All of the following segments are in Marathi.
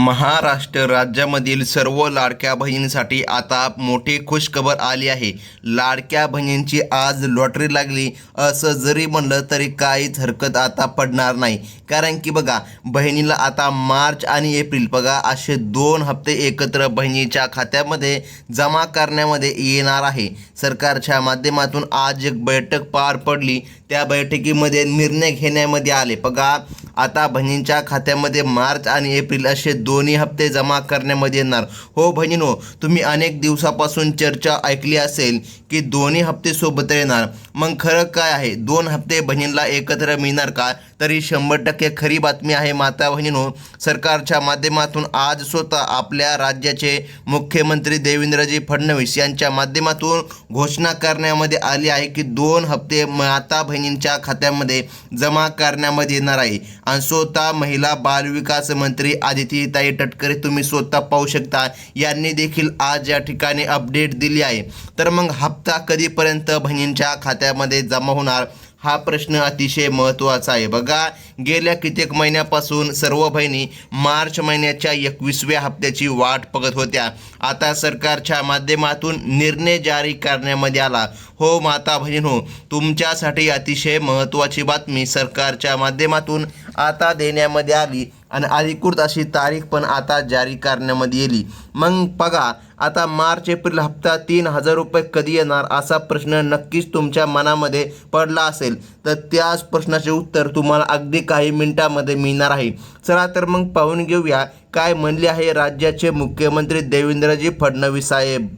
महाराष्ट्र राज्यामधील सर्व लाडक्या बहिणींसाठी आता मोठी खुशखबर आली आहे। लाडक्या बहिणींची आज लॉटरी लागली असं जरी म्हणलं तरी काहीच हरकत आता पडणार नाही, कारण की बघा बहिणीला आता मार्च आणि एप्रिल बघा असे 2 हप्ते एकत्र बहिणीच्या खात्यामध्ये जमा करण्यामध्ये येणार आहे। सरकारच्या माध्यमातून आज एक बैठक पार पडली, त्या बैठकीमध्ये निर्णय घेण्यामध्ये आले। बघा आता बहिणींच्या खात्यामध्ये मार्च आणि एप्रिल असे दोन्ही हप्ते जमा करण्यामध्ये येणार। हो बहिणींनो, तुम्ही अनेक दिवसापासून चर्चा ऐकली असेल की दोन्ही हप्ते सोबत येणार। मग खरं काय आहे, 2 हप्ते बहिणीला एकत्र मिळणार का? तरी 100% खरी बातमी आहे माता बहिणींनो। सरकारच्या माध्यमातून आज स्वतः आपल्या राज्याचे मुख्यमंत्री देवेंद्रजी फडणवीस यांच्या माध्यमातून घोषणा करण्यामध्ये आली आहे की 2 हप्ते माता बहिणींच्या खात्यामध्ये जमा करण्यामध्ये येणार आहे। आणि स्वतः महिला बालविकास मंत्री आदितीताई तटकरे तुम्ही स्वतः पाहू शकता, यांनी देखील आज या ठिकाणी अपडेट दिली आहे। तर मग हप्ता कधीपर्यंत बहिणींच्या खात्यामध्ये जमा होणार हा प्रश्न अतिशय महत्त्वाचा आहे। बघा गेल्या कित्येक महिन्यापासून सर्व बहिणी मार्च महिन्याच्या 21व्या हप्त्याची वाट बघत होत्या। आता सरकारच्या माध्यमातून निर्णय जारी करण्यामध्ये आला। हो माता बहिणींनो, तुमच्यासाठी अतिशय महत्त्वाची बातमी सरकारच्या माध्यमातून आता देण्यामध्ये आली आणि अधिकृत अशी तारीख पण आता जारी करण्यामध्ये येईल। मग बघा आता मार्च एप्रिल हप्ता 3000 रुपये कधी येणार असा प्रश्न नक्कीच तुमच्या मनामध्ये पडला असेल, तर त्याच प्रश्नाचे उत्तर तुम्हाला अगदी काही मिनिटांमध्ये मिळणार आहे। चला तर मग पाहून घेऊया काय म्हणले आहे राज्याचे मुख्यमंत्री देवेंद्रजी फडणवीस साहेब।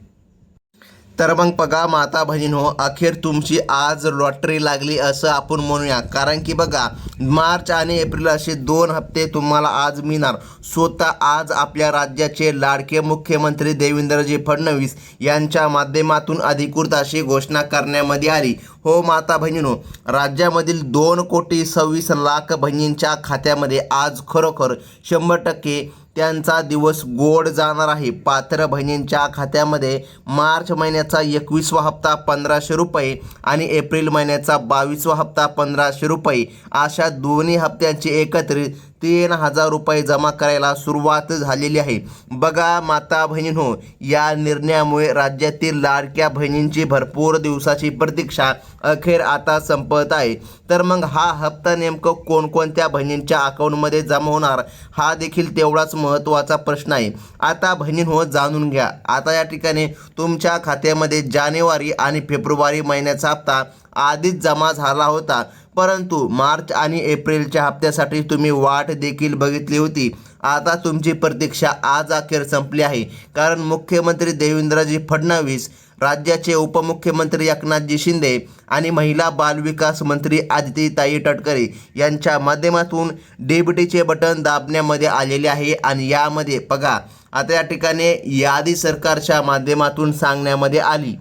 तर मग बघा माता बहिणींनो, अखेर तुमची आज लॉटरी लागली असं आपण म्हणूया, कारण की बघा मार्च आणि एप्रिल असे 2 हप्ते तुम्हाला आज मिळणार। स्वतः आज आपल्या राज्याचे लाडके मुख्यमंत्री देवेंद्रजी फडणवीस यांच्या माध्यमातून अधिकृत अशी घोषणा करण्यामध्ये आली। हो माता बहिणींनो, राज्यामधील 2,26,00,000 बहिणींच्या खात्यामध्ये आज खरोखर 100% त्यांचा दिवस गोड जाणार आहे। पात्र बहिणींच्या खात्यामध्ये मार्च महिन्याचा 21वा हप्ता 1500 रुपये आणि एप्रिल महिन्याचा 22वा हप्ता 1500 रुपये अशा दोन्ही हप्त्यांची एकत्रित 3000 रुपये जमा करायला सुरुवात झालेली आहे। बघा माता बहिणींनो, या निर्णयामुळे राज्यातील लाडक्या बहिणींची भरपूर दिवसाची प्रतीक्षा अखेर आता संपत आहे। तर मग हा हप्ता नेमकं कोणकोणत्या बहिणींच्या अकाउंटमध्ये जमा होणार हा देखील तेवढाच महत्त्वाचा प्रश्न आहे। आता बहिणींनो जाणून घ्या, आता या ठिकाणी तुमच्या खात्यामध्ये जानेवारी आणि फेब्रुवारी महिन्याचा हप्ता आधीच जमा झाला होता, परंतु मार्च आणि एप्रिलच्या हप्त्यासाठी तुम्ही वाट देखील बघितली होती। आता तुमची प्रतीक्षा आज अखेर संपली आहे, कारण मुख्यमंत्री देवेंद्रजी फडणवीस, राज्याचे उपमुख्यमंत्री एकनाथजी शिंदे आणि महिला बालविकास मंत्री आदितीताई तटकरे यांच्या माध्यमातून डीबीटीचे बटन दाबण्यामध्ये आलेले आहे। आणि यामध्ये बघा आता या ठिकाणी यादी सरकारच्या माध्यमातून सांगण्यामध्ये आली।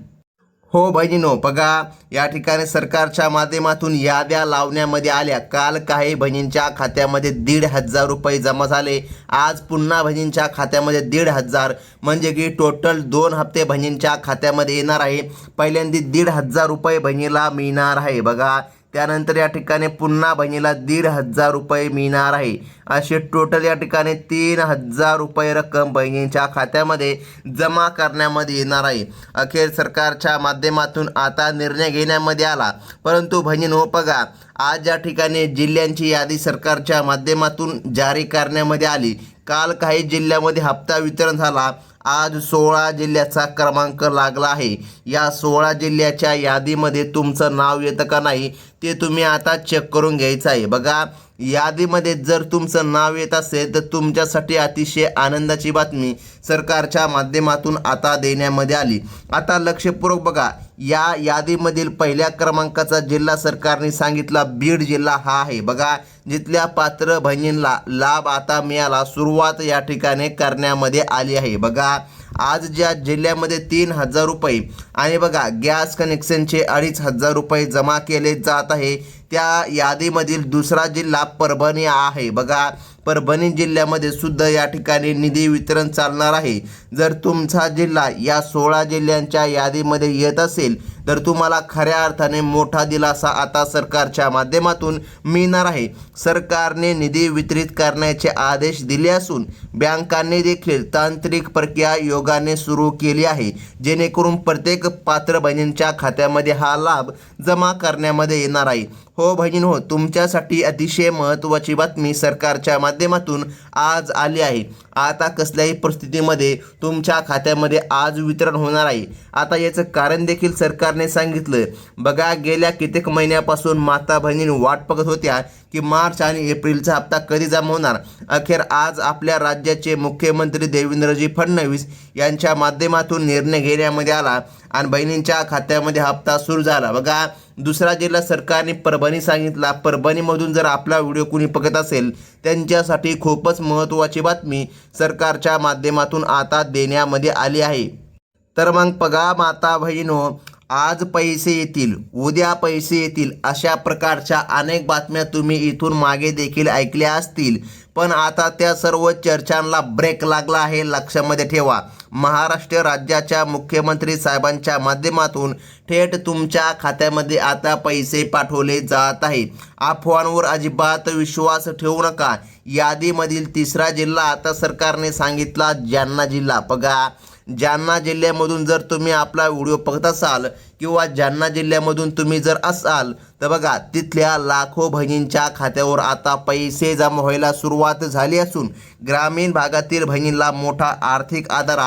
हो बहिणींनो, बघा या ठिकाणी सरकारच्या माध्यमातून याद्या लावण्यामध्ये आल्या। काल काही बहिणींच्या खात्यामध्ये 1,500 रुपये जमा झाले, आज पुन्हा बहिणींच्या खात्यामध्ये 1,500, म्हणजे की टोटल 2 हप्ते बहिणींच्या खात्यामध्ये येणार आहे। पहिल्यांदा 1,500 रुपये बहिणीला मिळणार आहे बघा, त्यानंतर या ठिकाणी पुन्हा बहिणीला 1,500 रुपये मिळणार आहे। असे टोटल या ठिकाणी 3,000 रुपये रक्कम बहिणींच्या खात्यामध्ये जमा करण्यामध्ये येणार आहे। अखेर सरकारच्या माध्यमातून आता निर्णय घेण्यामध्ये आला, परंतु बहिणींनो बघा आज या ठिकाणी जिल्ह्यांची यादी सरकारच्या माध्यमातून जारी करण्यामध्ये आली। काल काही जिल्ह्यामध्ये हप्ता वितरण झाला, आज 16 जिल्ह्याचा क्रमांक लागला आहे। या 16 जिल्ह्याच्या यादीमध्ये तुमचं नाव येतं का नाही ते तुम्ही आता चेक करून घ्यायचं आहे। बघा यादीमध्ये जर तुमचं नाव येत असेल तर तुमच्यासाठी अतिशय आनंदाची बातमी सरकारच्या माध्यमातून आता देण्यामध्ये आली। आता लक्षपूर्वक बघा, या यादीमधील पहिल्या क्रमांकाचा जिल्हा सरकारने सांगितला बीड जिल्हा हा आहे। बघा जिथल्या पात्र बहिणींना लाभ आता मिळाला सुरुवात या ठिकाणी करण्यामध्ये आली आहे। बघा आज ज्या जिल्ह्यामध्ये 3,000 रुपये आणि बघा गॅस कनेक्शनचे 2,500 रुपये जमा केले जात आहे, त्या यादीमधील दुसरा जिल्हा परभणी आहे। बघा परभणी जिल्ह्यामध्ये सुद्धा या ठिकाणी निधी वितरण चालणार आहे। जर तुमचा जिल्हा या 16 जिल्ह्यांच्या यादीमध्ये येत असेल तर तुम्हाला खऱ्या अर्थाने मोठा दिलासा आता सरकारच्या माध्यमातून मिळणार आहे. सरकारने निधी वितरित करण्याचे आदेश दिले असून बँकांनी देखील तांत्रिक प्रक्रिया योगाने सुरू केली आहे, जेणेकरून प्रत्येक पात्र बहिणींच्या खात्यामध्ये हा लाभ जमा करण्यामध्ये येणार आहे. हो बहिणींनो, तुमच्यासाठी अतिशय महत्त्वाची बातमी सरकारच्या माध्यमातून आज आली आहे. आता कसल्याही परिस्थितीमध्ये तुमच्या खात्यामध्ये आज वितरण होणार आहे. आता याचं कारण देखील सरकारने सांगितलं. बघा, गेल्या कित्येक महिन्यापासून माता बहिणींनी वाट बघत होत्या की मार्च आणि एप्रिलचा हप्ता कधी जमा होणार. अखेर आज आपल्या राज्याचे मुख्यमंत्री देवेंद्रजी फडणवीस यांच्या माध्यमातून निर्णय घेण्यामध्ये आला आणि बहिणींच्या खात्यामध्ये हप्ता सुरू झाला. बघा, दुसरा जिल्हा सरकारने परभणी सांगितला. परभणीमधून जर आपला व्हिडिओ कुणी बघत असेल त्यांच्यासाठी खूपच महत्त्वाची बातमी सरकारच्या माध्यमातून आता देण्यामध्ये आली आहे. तर मग बघा माता बहिणींनो, आज पैसे येतील, उद्या पैसे येतील, अशा प्रकारच्या अनेक बातम्या तुम्ही इथून मागे देखील ऐकल्या असतील. पण आता त्या सर्व चर्चांना ब्रेक लागला आहे, लक्षामध्ये ठेवा. महाराष्ट्र राज्याच्या मुख्यमंत्री साहेबांच्या माध्यमातून थेट तुमच्या खात्यामध्ये आता पैसे पाठवले जात आहेत. अफवांवर अजिबात विश्वास ठेवू नका. यादीमधील तिसरा जिल्हा आता सरकारने सांगितला जालना जिल्हा. बघा, जालना जिल्ह्यामधून जर तुम्ही आपला व्हिडिओ बघत असाल किंवा जालना जिल्ह्यामधून तुम्ही जर असाल तर बघा, तिथल्या लाखो बहिणींच्या खात्यावर आता पैसे जमा व्हायला सुरुवात झाली असून ग्रामीण भागातील बहिणींना मोठा आर्थिक आधार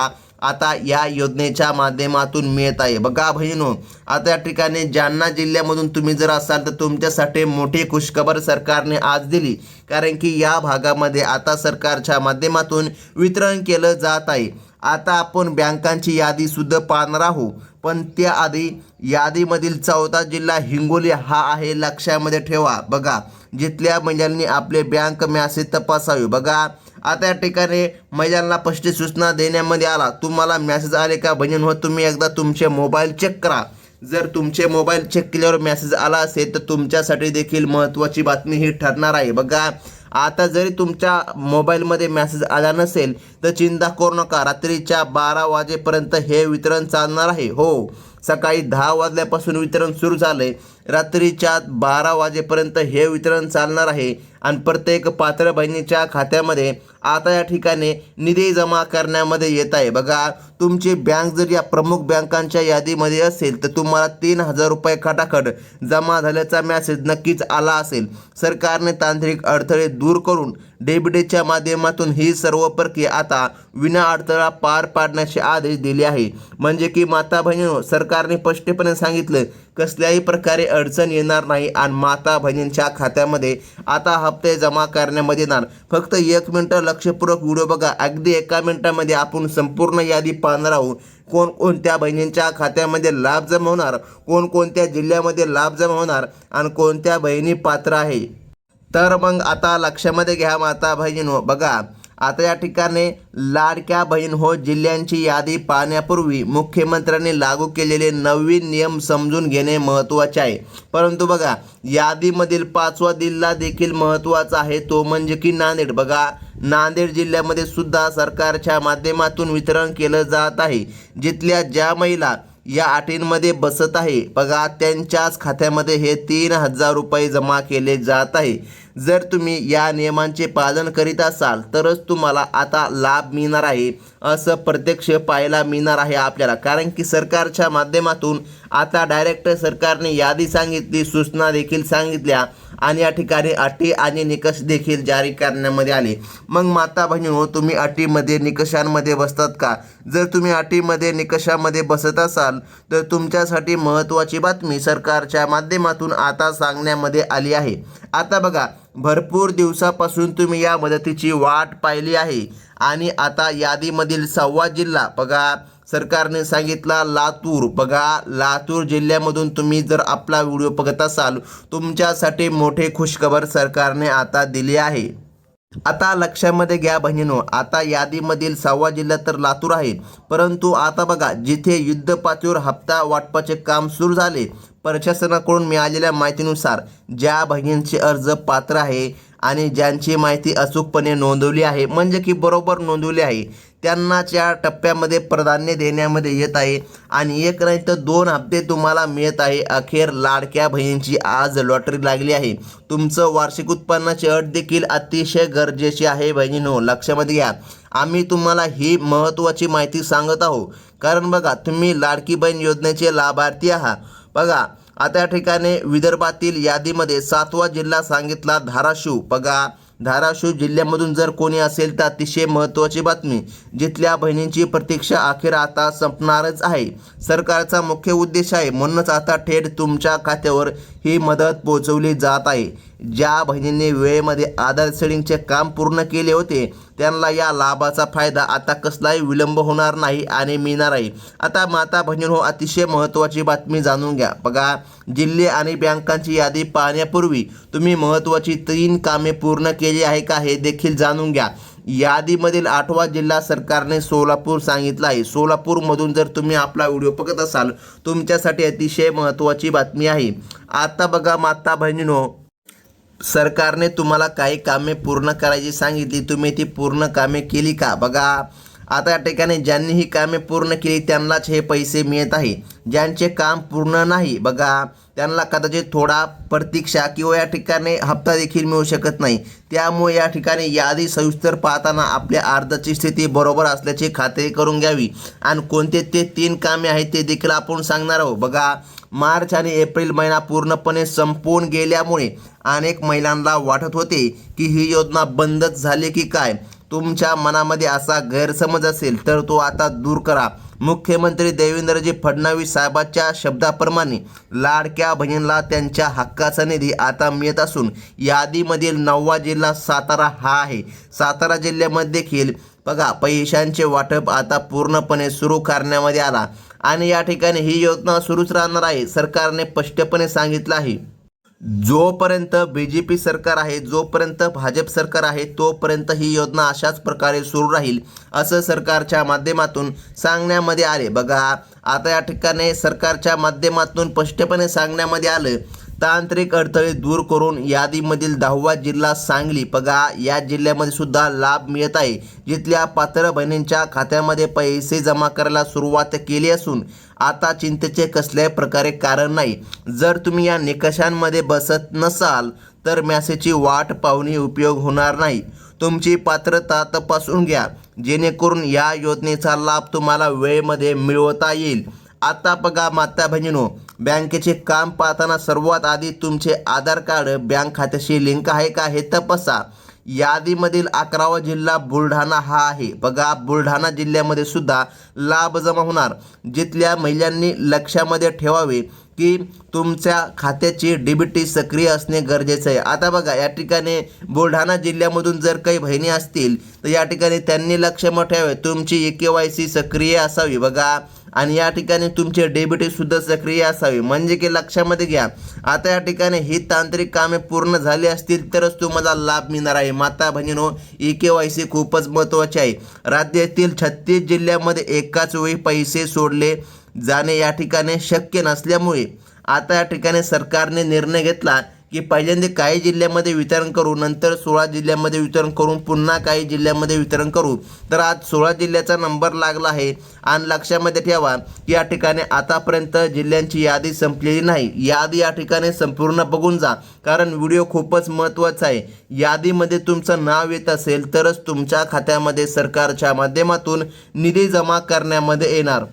आता या योजनेच्या माध्यमातून मिळत आहे. बघा बहिणींनो, आता या ठिकाणी जालना जिल्ह्यामधून तुम्ही जर असाल तर तुमच्यासाठी मोठी खुशखबर सरकारने आज दिली. कारण की या भागामध्ये आता सरकारच्या माध्यमातून वितरण केलं जात आहे. आता आपण बँकांची यादी सुद्धा पाहणार आहोत, पण त्याआधी यादीमधील चौथा जिल्हा हिंगोली हा आहे, लक्षामध्ये ठेवा. बघा, जिथल्या महिलांनी आपले बँक मॅसेज तपासावे. बघा, आता या ठिकाणी महिलांना स्पष्ट सूचना देण्यामध्ये आला. तुम्हाला मॅसेज आले का बहिणींनो, तुम्ही एकदा तुमचे मोबाईल चेक करा. जर तुमचे मोबाईल चेक केल्यावर मेसेज आला असेल तर तुमच्यासाठी देखील महत्त्वाची बातमी ही ठरणार आहे. बघा, आता जरी तुमच्या मोबाईलमध्ये मेसेज आला नसेल तर चिंता करू नका. रात्रीच्या 12 वाजेपर्यंत हे वितरण चालणार आहे. हो, सकाळी 10 वाजल्यापासून वितरण सुरू झाले. रात्रीच्या 12 वाजेपर्यंत हे वितरण चालणार आहे आणि प्रत्येक पात्र बहिणीच्या खात्यामध्ये आता या ठिकाणी निधी जमा करण्यामध्ये येत आहे. बघा, तुमची बँक जर या प्रमुख बँकांच्या यादीमध्ये असेल तर तुम्हाला 3,000 रुपये खटाखट जमा झाल्याचा मेसेज नक्कीच आला असेल. सरकारने तांत्रिक अडथळे दूर करून डेबिटच्या माध्यमातून ही सर्व प्रक्रिया आता विना अडथळा पार पाडण्याचे आदेश दिले आहे. म्हणजे की माता बहिणींनो, सरकारने स्पष्टपणे सांगितलं कसल्याही प्रकारे अडचण येणार नाही आणि माता बहिणींच्या खात्यामध्ये आता हप्ते जमा करण्यामध्ये येणार. फक्त 1 मिनिट लक्षपूर्वक व्हिडिओ बघा. अगदी 1 मिनिटामध्ये आपण संपूर्ण यादी पाहणार आहोत. कोणकोणत्या बहिणींच्या खात्यामध्ये लाभ जमा होणार, कोणकोणत्या जिल्ह्यामध्ये लाभ जमा होणार आणि कोणत्या बहिणी पात्र आहे. तर मग आता लक्षामध्ये घ्या माता बहिणींनो. बघा, आता या ठिकाणी लाडक्या बहीण हो जिल्ह्यांची यादी पाहण्यापूर्वी मुख्यमंत्र्यांनी लागू केलेले नवीन नियम समजून घेणे महत्त्वाचे आहे. परंतु बघा, यादीमधील 5वा जिल्हा देखील महत्त्वाचा आहे, तो म्हणजे की नांदेड. बघा, नांदेड जिल्ह्यामध्ये सुद्धा सरकारच्या माध्यमातून वितरण केलं जात आहे. जिथल्या ज्या महिला या अटींमध्ये बसत आहे बघा, त्यांच्याच खात्यामध्ये हे 3,000 रुपये जमा केले जात आहे. जर तुम्ही या नियमांचे पालन करीत असाल तरच तुम्हाला आता लाभ मिळणार आहे, असं प्रत्यक्ष पाहायला मिळणार आहे आपल्याला. कारण की सरकारच्या माध्यमातून आता डायरेक्ट सरकारने यादी सांगितली, सूचना देखील सांगितल्या आणि या ठिकाणी अटी आणि निकष देखील जारी करण्यामध्ये आले. मग माता बहिणींनो, तुम्ही अटीमध्ये निकषांमध्ये बसतात का? जर तुम्ही अटीमध्ये निकषामध्ये बसत असाल तर तुमच्यासाठी महत्त्वाची बातमी सरकारच्या माध्यमातून आता सांगण्यामध्ये आली आहे. आता बघा, भरपूर दिवसापासून तुम्ही या मदतीची वाट पाहिली आहे आणि आता यादीमधील 6वा जिल्हा बघा, सरकारने सांगितला लातूर. बघा, लातूर जिल्ह्यामधून तुम्ही जर आपला व्हिडिओ बघत असाल तुमच्यासाठी मोठे खुशखबर सरकारने आता दिली आहे. आता लक्षामध्ये घ्या बहिणींनो, आता यादीमधील 6वा जिल्हा तर लातूर आहे, परंतु आता बघा, जिथे युद्ध पातळीवर हप्ता वाटपाचे काम सुरू झाले, प्रशासनाकडून मिळालेल्या माहितीनुसार ज्या बहिणींचे अर्ज पात्र आहे आणि ज्यांची माहिती अचूकपणे नोंदवली आहे म्हणजे की बरोबर नोंदवली आहे त्यांनाच या टप्प्यामध्ये प्राधान्य देण्यामध्ये येत आहे आणि एक नाही तर 2 हप्ते तुम्हाला मिळत आहे। अखेर लाडक्या बहिणींची आज लॉटरी लागली आहे। तुमचं वार्षिक उत्पन्नाची अट देखील अतिशय गरजेची आहे बहिणींनो, लक्षामध्ये घ्या। आम्ही तुम्हाला ही महत्त्वाची माहिती सांगत आहोत कारण बघा तुम्ही लाडकी बहीण योजनेचे लाभार्थी आहात। बघा आता या ठिकाणी विदर्भातील यादीमध्ये 7वा जिल्हा सांगितला धाराशिव। बघा धाराशिव जिल्ह्यामधून जर कोणी असेल तर अतिशय महत्त्वाची बातमी, जिथल्या बहिणींची प्रतीक्षा अखेर आता संपणारच आहे। सरकारचा मुख्य उद्देश आहे म्हणूनच आता थेट तुमच्या खात्यावर ही मदत पोहोचवली जात आहे। ज्या बहिणींनी वेळेमध्ये आधार सेडिंगचे काम पूर्ण केले होते त्यांना या लाभाचा फायदा आता कसलाही विलंब होणार नाही आणि मिळणार आहे। आता माता बहिणींनो अतिशय महत्त्वाची बातमी जाणून घ्या। बघा जिल्हे आणि बँकांची यादी पाहण्यापूर्वी तुम्ही महत्त्वाची 3 कामे पूर्ण केली आहे का हे देखील जाणून घ्या। यादीमधील 8वा जिल्हा सरकारने सोलापूर सांगितला आहे। सोलापूरमधून जर तुम्ही आपला व्हिडिओ बघत असाल तुमच्यासाठी अतिशय महत्त्वाची बातमी आहे। आता बघा माता बहिणींनो सरकारने तुम्हाला काही कामे पूर्ण करायची सांगितली, तुम्ही ती पूर्ण कामे केली का? बघा आता या ठिकाणी ज्यांनी ही कामे पूर्ण केली त्यांनाच हे पैसे मिळत आहे। ज्यांचे काम पूर्ण नाही बघा त्यांना कदाचित थोडा प्रतीक्षा किंवा या ठिकाणी हप्ता देखील मिळू शकत नाही। त्यामुळे या ठिकाणी यादी सविस्तर पाहताना आपल्या अर्जाची स्थिती बरोबर असल्याची खात्री करून घ्यावी आणि कोणते ते 3 कामे आहेत ते देखील आपण सांगणार आहोत। बघा मार्च आणि एप्रिल महिना पूर्णपणे संपून गेल्यामुळे अनेक महिलांना वाटत होते की ही योजना बंदच झाली की काय। तुमच्या मनामध्ये असा गैरसमज असेल तर तो आता दूर करा। मुख्यमंत्री देवेंद्रजी फडणवीस साहेबांच्या शब्दाप्रमाणे लाडक्या बहिणींना त्यांच्या हक्काचा निधी आता मिळत असून यादीमधील 9वा जिल्हा सातारा हा आहे। सातारा जिल्ह्यामध्ये देखील बघा पैशांचे वाटप आता पूर्णपणे सुरू करण्यामध्ये आला आणि या ठिकाणी ही योजना सुरूच राहणार आहे। सरकारने स्पष्टपणे सांगितलं आहे जोपर्यंत बीजेपी सरकार आहे, जोपर्यंत भाजप सरकार आहे तोपर्यंत ही योजना अशाच प्रकारे सुरू राहील असं सरकारच्या माध्यमातून सांगण्यामध्ये आले। बघा आता या ठिकाणी सरकारच्या माध्यमातून स्पष्टपणे सांगण्यामध्ये आलं तांत्रिक अडथळे दूर करून यादीमधील 10वा जिल्हा सांगली। बघा या जिल्ह्यामध्ये सुद्धा लाभ मिळत आहे, जिथल्या पात्र बहिणींच्या खात्यामध्ये पैसे जमा करायला सुरुवात केली असून आता चिंतेचे कसल्याही प्रकारे कारण नाही। जर तुम्ही या निकषांमध्ये बसत नसाल तर मेसेजची वाट पाहून उपयोग होणार नाही। तुमची पात्रता तपासून घ्या जेणेकरून या योजनेचा लाभ तुम्हाला वेळेमध्ये मिळवता येईल। आता बघा माता बहिणींनो बँकेचे काम पाहताना सर्वात आधी तुमचे आधार कार्ड बँक खात्याशी लिंक आहे का हे तपासा। यादीमधील 11वा जिल्हा बुलढाणा हा आहे। बघा बुलढाणा जिल्ह्यामध्ये सुद्धा लाभ जमा होणार, जिथल्या महिलांनी लक्षामध्ये ठेवावे की तुमच्या खात्याची डीबीटी सक्रिय असणे गरजेचे आहे। आता बघा या ठिकाणी बुलढाणा जिल्ह्यामधून जर काही बहिणी असतील तर या ठिकाणी त्यांनी लक्षामध्ये ठेवावे तुमची KYC सक्रिय असावी। बघा आणि या ठिकाणी तुमचे डीबीटी सुद्धा सक्रिय असावी म्हणजे की लक्षामध्ये घ्या। आता या ठिकाणी ही तांत्रिक कामे पूर्ण झाली असतील तरच तुम्हाला लाभ मिळणार आहे। माता बहिणींनो KYC खूपच महत्त्वाचे आहे। राज्यातील 36 जिल्ह्यामध्ये एकाच वेळी पैसे सोडले जाणे या ठिकाणी शक्य नसल्यामुळे आता या ठिकाणी सरकारने निर्णय घेतला की पहिल्यांदा काही जिल्ह्यामध्ये वितरण करू, नंतर 16 जिल्ह्यामध्ये वितरण करून पुन्हा काही जिल्ह्यामध्ये वितरण करू। तर आज 16 जिल्ह्याचा नंबर लागला आहे आणि लक्षामध्ये ठेवा की या ठिकाणी आतापर्यंत जिल्ह्यांची यादी संपलेली नाही। यादी या ठिकाणी संपूर्ण बघून जा कारण व्हिडिओ खूपच महत्त्वाचा आहे। यादीमध्ये तुमचं नाव येत असेल तरच तुमच्या खात्यामध्ये सरकारच्या माध्यमातून निधी जमा करण्यामध्ये येणार।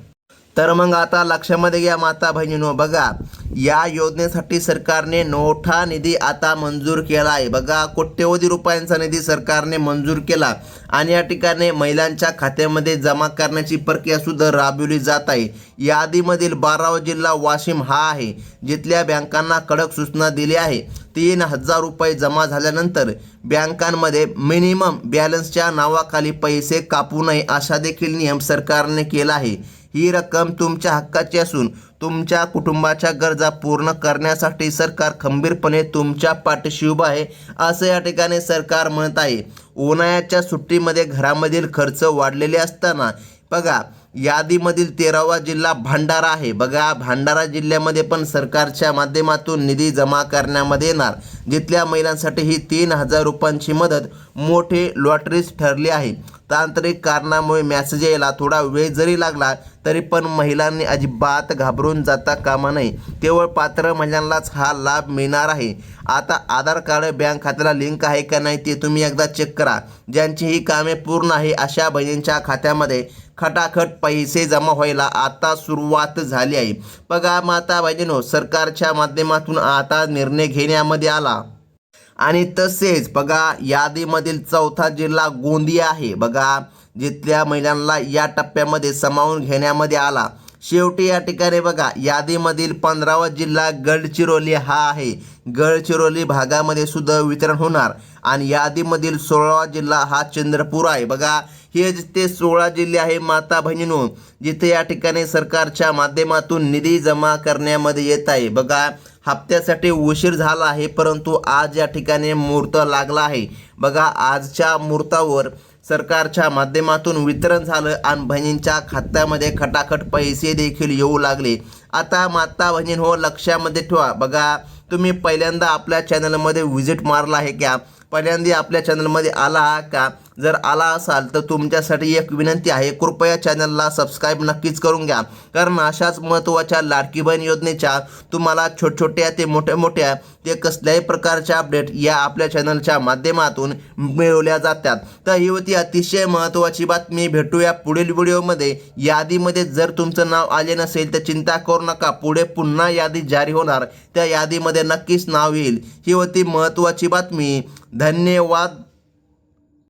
तर मग आता लक्षामध्ये घ्या माता बहिणींनो बघा या योजनेसाठी सरकारने मोठा निधी आता मंजूर केला आहे। बघा कोट्यवधी रुपयांचा निधी सरकारने मंजूर केला आणि या ठिकाणी महिलांच्या खात्यामध्ये जमा करण्याची प्रक्रिया सुद्धा राबवली जात आहे। यादीमधील 12वा जिल्हा वाशिम हा आहे, जिथल्या बँकांना कडक सूचना दिली आहे 3000 रुपये जमा झाल्यानंतर बँकांमध्ये मिनिमम बॅलन्सच्या नावाखाली पैसे कापू नये असा देखील नियम सरकारने केला आहे। ही रक्कम तुमच्या हक्काची असून तुमच्या कुटुंबाच्या गरजा पूर्ण करण्यासाठी सरकार खंबीरपणे तुमच्या पाठीशी उभा आहे असं या ठिकाणी सरकार म्हणत आहे। उन्हाळ्याच्या सुट्टीमध्ये घरामधील खर्च वाढलेले असताना बघा यादीमधील 13वा जिल्हा भंडारा आहे. बघा भंडारा जिल्ह्यामध्ये पण सरकारच्या माध्यमातून निधी जमा करण्यामध्ये येणार. जिथल्या महिलांसाठी ही 3,000 रुपयांची मदत मोठी लॉटरीच ठरली आहे. तांत्रिक कारणामुळे मेसेज यायला थोडा वेळ जरी लागला तरी पण महिलांनी अजिबात घाबरून जाता कामा नये. केवळ पात्र महिलांनाच हा लाभ मिळणार आहे. आता आधार कार्ड बँक खात्याला लिंक आहे का नाही ते तुम्ही एकदा चेक करा. ज्यांची ही कामे पूर्ण आहे अशा बहिणींच्या खात्यामध्ये खटाखट पैसे जमा व्हायला आता सुरुवात झाली आहे. बघा माता बहिणींनो, सरकारच्या माध्यमातून आता निर्णय घेण्यामध्ये आला. आणि तसेच बघा यादीमधील 4था जिल्हा गोंदिया आहे. बघा जिथल्या महिलांना या टप्प्यामध्ये सामावून घेण्यामध्ये आला. शेवटी या ठिकाणी बघा यादीमधील 15वा जिल्हा गडचिरोली हा आहे. गडचिरोली भागामध्ये सुद्धा वितरण होणार. आणि यादीमधील 16वा जिल्हा हा चंद्रपूर आहे. बघा हे ते 16 जिल्हे आहे माता बहिणींनो, जिथे या ठिकाणी सरकारच्या माध्यमातून निधी जमा करण्यामध्ये येत आहे. बघा हप्त्यासाठी उशीर झाला आहे परंतु आज या ठिकाणी मुहूर्त लागला आहे. बघा आजच्या मुहूर्तावर सरकारच्या माध्यमातून वितरण झालं आणि बहिणींच्या खात्यामध्ये खटाखट पैसे देखील येऊ लागले. आता माता बहिणींनो लक्षामध्ये ठेवा. बघा तुम्ही पहिल्यांदा आपल्या चॅनलमध्ये व्हिजिट मारला आहे का? पहिल्यांदा आपल्या चॅनलमध्ये आला का? जर आला असाल तर तुमच्यासाठी एक विनंती आहे, कृपया चॅनलला सबस्क्राईब नक्कीच करून घ्या. कारण अशाच महत्त्वाच्या लाडकी बहीण योजनेच्या तुम्हाला छोट्या ते मोठ्या ते कसल्याही प्रकारच्या अपडेट या आपल्या चॅनलच्या माध्यमातून मिळवल्या जातात. तर ही होती अतिशय महत्त्वाची बातमी. भेटूया पुढील व्हिडिओमध्ये. यादीमध्ये जर तुमचं नाव आले नसेल तर चिंता करू नका, पुढे पुन्हा यादी जारी होणार, त्या यादीमध्ये नक्कीच नाव येईल. ही होती महत्त्वाची बातमी. धन्यवाद.